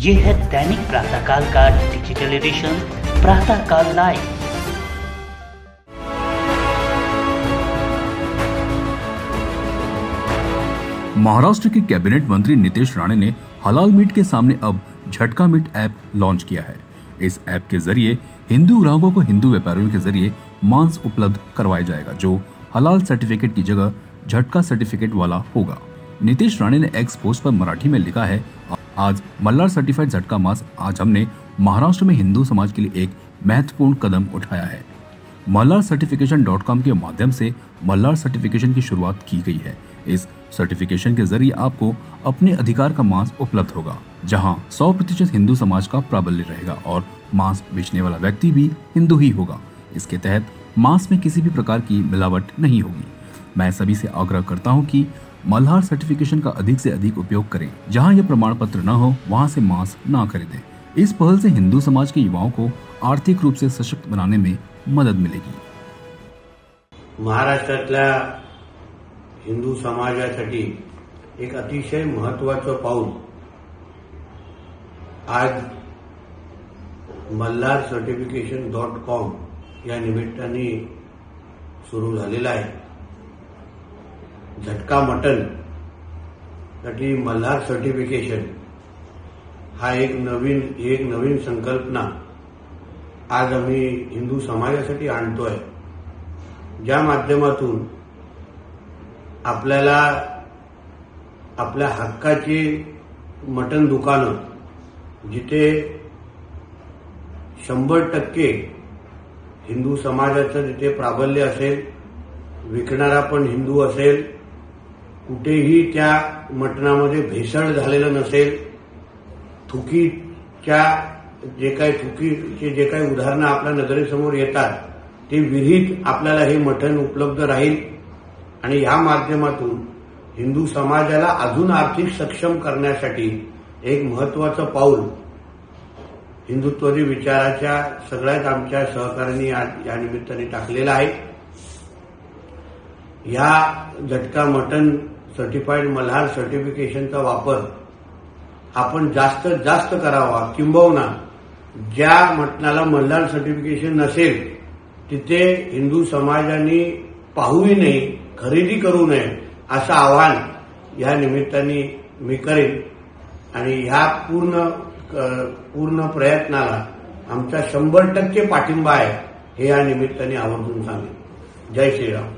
ये है दैनिक प्रातःकाल का डिजिटल एडिशन प्रातःकाल लाइव। महाराष्ट्र के कैबिनेट मंत्री नितेश राणे ने हलाल मीट के सामने अब झटका मीट ऐप लॉन्च किया है। इस ऐप के जरिए हिंदू ग्राहकों को हिंदू व्यापारियों के जरिए मांस उपलब्ध करवाया जाएगा, जो हलाल सर्टिफिकेट की जगह झटका सर्टिफिकेट वाला होगा। नितेश राणे ने एक्स पोस्ट पर मराठी में लिखा है, आज मल्हार सर्टिफाइड झटका मांस। आज हमने महाराष्ट्र में हिंदू समाज के लिए एक महत्वपूर्ण कदम उठाया है। mallarcertification.com के माध्यम से मल्हार सर्टिफिकेशन की शुरुआत की गई है। इस सर्टिफिकेशन के जरिए आपको अपने अधिकार का मांस उपलब्ध होगा, जहां 100% हिंदू समाज का प्राबल्य रहेगा और मांस बेचने वाला व्यक्ति भी हिंदू ही होगा। इसके तहत मांस में किसी भी प्रकार की मिलावट नहीं होगी। मैं सभी से आग्रह करता हूं कि मल्हार सर्टिफिकेशन का अधिक से अधिक उपयोग करें। जहां यह प्रमाण पत्र न हो वहां से मांस न खरीदें। इस पहल से हिंदू समाज के युवाओं को आर्थिक रूप से सशक्त बनाने में मदद मिलेगी। महाराष्ट्रातल्या हिंदू समाजासाठी एक अतिशय महत्त्वाचं पाऊल आज mallarcertification.com या निमित्ताने सुरू झालेला आहे। झटका मटन साठी मल्हार सर्टिफिकेशन हा एक नवीन संकल्पना आज आम्ही हिंदू समाजासाठी आणतोय, ज्या माध्यमातून आपल्याला आपल्या हक्काची मटन दुकानं, जिथे 100% हिंदू समाजाचं जिथे प्राबल्य असेल, विकणारा पण हिंदू असेल, कुठेही त्या मटणामध्ये भेसळ झालेलं नसेल, थुकीचे जे काही उदाहरणं आपल्या नजरेसमोर येतात ते विरहित आपल्याला हे मटण उपलब्ध राहील आणि या माध्यमातून हिंदू समाजाला अजून आर्थिक सक्षम करण्यासाठी एक महत्त्वाचं पाऊल हिंदुत्ववादी विचाराच्या सगळ्याच आमच्या सहकाऱ्यांनी या निमित्ताने टाकलेलं आहे। या झटका मटन सर्टिफाईड मल्हार सर्टिफिकेशनचा वापर आपण जास्त करावा, किंबहुना ज्या मटणाला मल्हार सर्टिफिकेशन नसेल तिथे हिंदू समाजाने पाहूही नाही, खरेदी करू नये असं आवाहन या निमित्ताने मी करेन आणि ह्या पूर्ण प्रयत्नाला आमचा 100% पाठिंबा आहे हे या निमित्ताने आवर्जून सांगेन। जय श्रीराम।